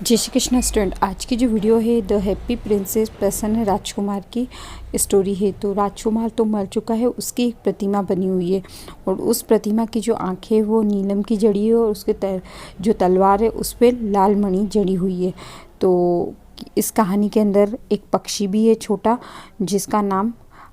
जय श्री कृष्णा स्टूडेंट। आज की जो वीडियो है द हैप्पी प्रिंसेस प्रसन्न राजकुमार की स्टोरी है। तो राजकुमार तो मर चुका है, उसकी एक प्रतिमा बनी हुई है और उस प्रतिमा की जो आंखें वो नीलम की जड़ी है और उसके जो तलवार है उस पर लाल मणि जड़ी हुई है। तो इस कहानी के अंदर एक पक्षी भी है छोटा, जिसका नाम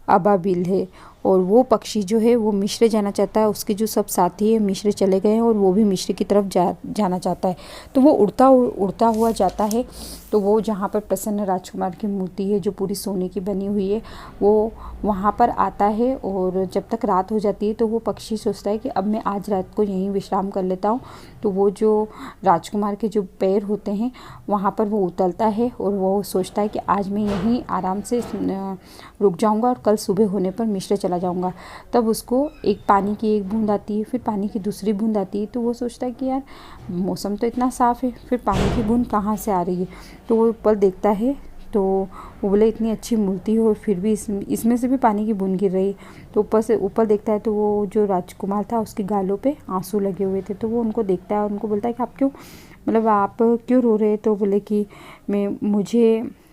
अबाबिल है और वो पक्षी जो है वो मिस्र जाना चाहता है। उसके जो सब साथी है मिस्र चले गए हैं और वो भी मिस्र की तरफ जाना चाहता है। तो वो उड़ता हुआ जाता है। तो वो जहाँ पर प्रसन्न राजकुमार की मूर्ति है जो पूरी सोने की बनी हुई है, वो वहाँ पर आता है और जब तक रात हो जाती है तो वो पक्षी सोचता है कि अब मैं आज रात को यहीं विश्राम कर लेता हूँ। तो वो जो राजकुमार के जो पैर होते हैं वहाँ पर वो उतरता है और वो सोचता है कि आज मैं यहीं आराम से रुक जाऊँगा और कल सुबह होने पर मिस्र चला जाऊँगा। तब उसको एक पानी की एक बूंद आती है, फिर पानी की दूसरी बूंद आती है। तो वो सोचता है कि यार मौसम तो इतना साफ़ है, फिर पानी की बूंद कहाँ से आ रही है। तो वो ऊपर देखता है तो वो बोले इतनी अच्छी मूर्ति हो और फिर भी इसमें से भी पानी की बूंद गिर रही है। तो ऊपर देखता है तो वो जो राजकुमार था उसके गालों पे आंसू लगे हुए थे। तो वो उनको देखता है और उनको बोलता है कि आप क्यों रो रहे। तो बोले कि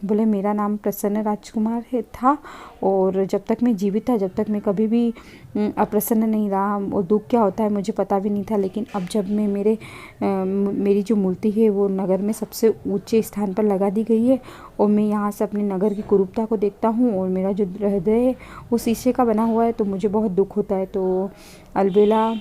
बोले मेरा नाम प्रसन्न राजकुमार था और जब तक मैं जीवित था, जब तक मैं कभी भी अप्रसन्न नहीं रहा और दुख क्या होता है मुझे पता भी नहीं था। लेकिन अब जब मैं मेरी जो मूर्ति है वो नगर में सबसे ऊंचे स्थान पर लगा दी गई है और मैं यहाँ से अपने नगर की कुरूपता को देखता हूँ और मेरा जो हृदय है वो शीशे का बना हुआ है, तो मुझे बहुत दुख होता है। तो अलबेला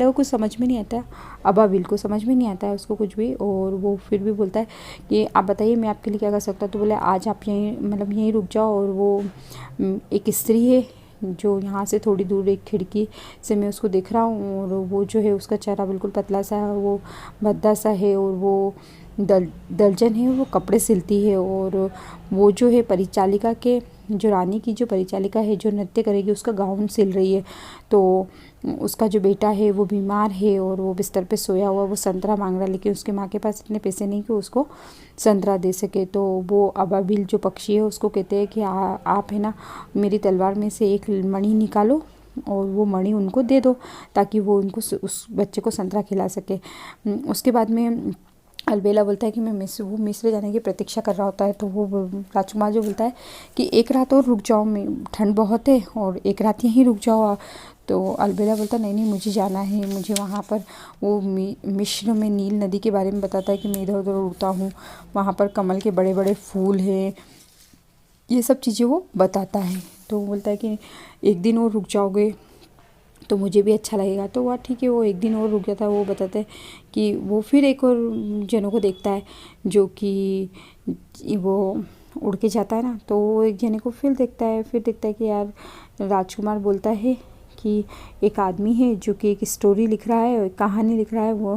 को कुछ समझ में नहीं आता, अबाबिल को समझ में नहीं आता है उसको कुछ भी। और वो फिर भी बोलता है कि आप बताइए मैं आपके लिए क्या कर सकता हूँ। तो बोले आज आप यहीं रुक जाओ। और वो एक स्त्री है जो यहाँ से थोड़ी दूर एक खिड़की से मैं उसको देख रहा हूँ और वो जो है उसका चेहरा बिल्कुल पतला सा है, वो भद्दा सा है और वो दर्जन है, वो कपड़े सिलती है। और वो जो है परिचालिका के जो रानी की जो परिचालिका है जो नृत्य करेगी उसका गाउन सिल रही है। तो उसका जो बेटा है वो बीमार है और वो बिस्तर पे सोया हुआ, वो संतरा मांग रहा है, लेकिन उसकी माँ के पास इतने पैसे नहीं कि उसको संतरा दे सके। तो वो अबाबिल जो पक्षी है उसको कहते हैं कि आप है ना मेरी तलवार में से एक मणि निकालो और वो मणि उनको दे दो ताकि वो उनको उस बच्चे को संतरा खिला सके। उसके बाद में अलबेला बोलता है कि मैं मिस्र जाने की प्रतीक्षा कर रहा होता है। तो वो राजकुमार जो बोलता है कि एक रात और रुक जाओ, ठंड बहुत है और एक रात यहीं रुक जाओ। तो अलबेला बोलता नहीं मुझे जाना है, मुझे वहाँ पर वो मिस्र में नील नदी के बारे में बताता है कि मैं इधर उधर उड़ता हूँ, वहाँ पर कमल के बड़े बड़े फूल हैं, ये सब चीज़ें वो बताता है। तो वो बोलता है कि एक दिन और रुक जाओगे तो मुझे भी अच्छा लगेगा। तो वह ठीक है, वो एक दिन और रुक जाता है। वो बताते हैं कि वो फिर एक और जनों को देखता है जो कि वो उड़ के जाता है ना। तो वो एक जने को फिर देखता है कि यार राजकुमार बोलता है कि एक आदमी है जो कि एक स्टोरी लिख रहा है, एक कहानी लिख रहा है, वो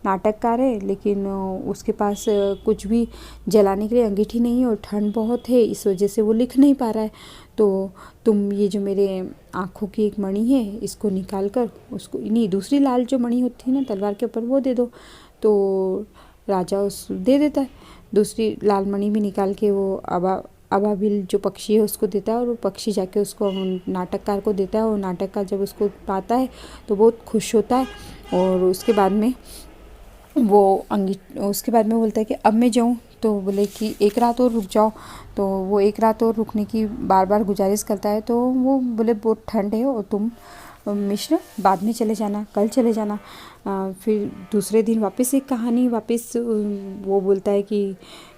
नाटककार है, लेकिन उसके पास कुछ भी जलाने के लिए अंगीठी नहीं है और ठंड बहुत है, इस वजह से वो लिख नहीं पा रहा है। तो तुम ये जो मेरे आँखों की एक मणि है इसको निकाल कर उसको, नहीं दूसरी लाल जो मणि होती है ना तलवार के ऊपर, वो दे दो। तो राजा दे देता है दूसरी लाल मणि भी निकाल के, वो अबाबिल जो पक्षी है उसको देता है और वो पक्षी जाके उसको नाटककार को देता है और नाटककार जब उसको पाता है तो बहुत खुश होता है। और उसके बाद में बोलता है कि अब मैं जाऊँ। तो बोले कि एक रात और रुक जाओ। तो वो एक रात और रुकने की बार बार गुजारिश करता है। तो वो बोले बहुत ठंड है और तुम मिस्र बाद में चले जाना, कल चले जाना। फिर दूसरे दिन वापस एक कहानी वो बोलता है कि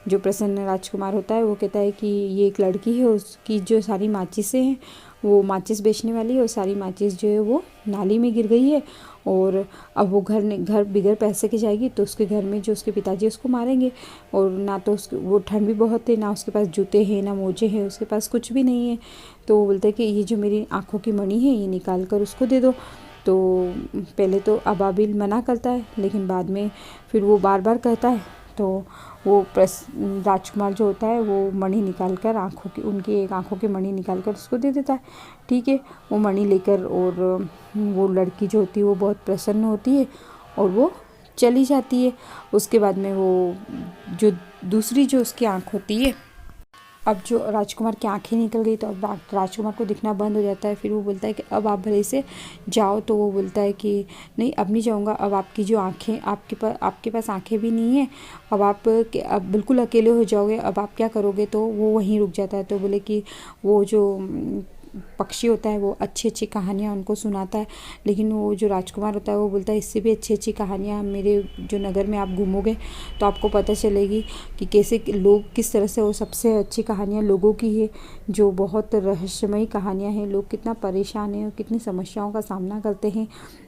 जो प्रसन्न राजकुमार होता है वो कहता है कि ये एक लड़की है, उसकी जो सारी माचिसें हैं वो माचिस बेचने वाली है और सारी माचिस जो है वो नाली में गिर गई है और अब वो घर बिगड़ पैसे की जाएगी। तो उसके घर में जो उसके पिताजी उसको मारेंगे और ना तो वो ठंड भी बहुत है, ना उसके पास जूते हैं ना मोजे हैं, उसके पास कुछ भी नहीं है। तो वो बोलते हैं कि ये जो मेरी आँखों की मणि है ये निकाल कर उसको दे दो। तो पहले तो अबाबिल मना करता है लेकिन बाद में फिर वो बार बार कहता है। तो वो राजकुमार जो होता है वो मणि निकाल कर उनकी एक आँखों की मणि निकाल कर उसको दे देता है। ठीक है, वो मणि लेकर और वो लड़की जो होती है वो बहुत प्रसन्न होती है और वो चली जाती है। उसके बाद में वो जो दूसरी जो उसकी आँख होती है अब जो राजकुमार की आंखें निकल गई तो अब राजकुमार को दिखना बंद हो जाता है। फिर वो बोलता है कि अब आप भले से जाओ। तो वो बोलता है कि नहीं, अब नहीं जाऊँगा। अब आपकी जो आंखें, आपके पास आंखें भी नहीं है। अब बिल्कुल अकेले हो जाओगे। अब आप क्या करोगे? तो वो वहीं रुक जाता है। तो बोले कि वो जो पक्षी होता है वो अच्छी अच्छी कहानियाँ उनको सुनाता है। लेकिन वो जो राजकुमार होता है वो बोलता है इससे भी अच्छी अच्छी कहानियाँ मेरे जो नगर में आप घूमोगे तो आपको पता चलेगी कि कैसे लोग किस तरह से, वो सबसे अच्छी कहानियाँ लोगों की है, जो बहुत रहस्यमयी कहानियाँ हैं। लोग कितना परेशान हैं और कितनी समस्याओं का सामना करते हैं,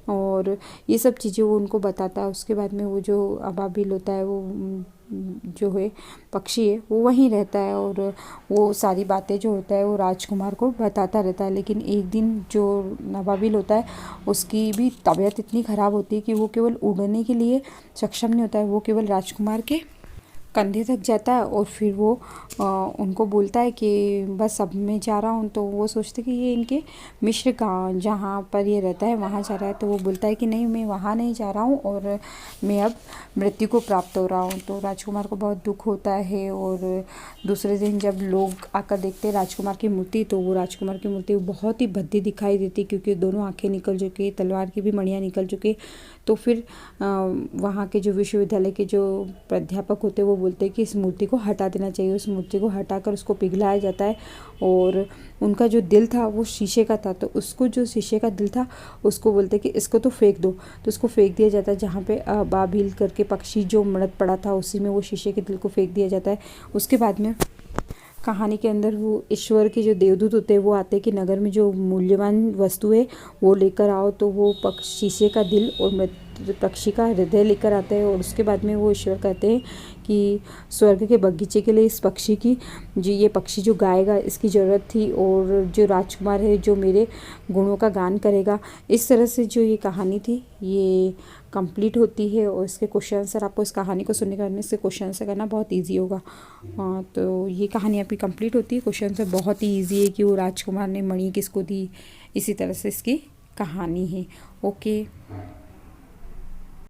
और ये सब चीज़ें वो उनको बताता है। उसके बाद में वो जो अबाबिल होता है, वो जो है पक्षी है, वो वहीं रहता है और वो सारी बातें जो होता है वो राजकुमार को बताता रहता है। लेकिन एक दिन जो अबाबिल होता है उसकी भी तबीयत इतनी ख़राब होती है कि वो केवल उड़ने के लिए सक्षम नहीं होता है, वो केवल राजकुमार के कंधे तक जाता है। और फिर वो उनको बोलता है कि बस अब मैं जा रहा हूँ। तो वो सोचते कि ये इनके मिश्र गाँव जहाँ पर ये रहता है वहाँ जा रहा है। तो वो बोलता है कि नहीं, मैं वहाँ नहीं जा रहा हूँ और मैं अब मृत्यु को प्राप्त हो रहा हूँ। तो राजकुमार को बहुत दुख होता है। और दूसरे दिन जब लोग आकर देखते हैं राजकुमार की मूर्ति, तो वो राजकुमार की मूर्ति बहुत ही भद्दी दिखाई देती, क्योंकि दोनों आंखें निकल चुकी, तलवार की भी मणियाँ निकल चुकी। तो फिर वहाँ के जो विश्वविद्यालय के जो प्राध्यापक होते हैं वो बोलते हैं कि इस मूर्ति को हटा देना चाहिए। उस मूर्ति को हटाकर उसको पिघलाया जाता है। और उनका जो दिल था वो शीशे का था, तो उसको जो शीशे का दिल था उसको बोलते कि इसको तो फेंक दो। तो उसको फेंक दिया जाता है जहाँ पे बाबिल करके पक्षी जो मृत पड़ा था उसी में वो शीशे के दिल को फेंक दिया जाता है। उसके बाद में कहानी के अंदर वो ईश्वर के जो देवदूत होते हैं वो आते हैं कि नगर में जो मूल्यवान वस्तु है वो लेकर आओ। तो वो शीशे का दिल और मृत पक्षी का हृदय लेकर आते हैं। और उसके बाद में वो ईश्वर कहते हैं कि स्वर्ग के बगीचे के लिए इस पक्षी की, जो ये पक्षी जो गाएगा इसकी ज़रूरत थी, और जो राजकुमार है जो मेरे गुणों का गान करेगा। इस तरह से जो ये कहानी थी ये कंप्लीट होती है। और इसके क्वेश्चन आंसर, आपको इस कहानी को सुनने के बाद में इसके क्वेश्चन आंसर करना बहुत ईजी होगा। तो ये कहानी आपकी कंप्लीट होती है। क्वेश्चन आंसर बहुत ही ईजी है कि वो राजकुमार ने मणि किसको दी, इसी तरह से इसकी कहानी है। ओके।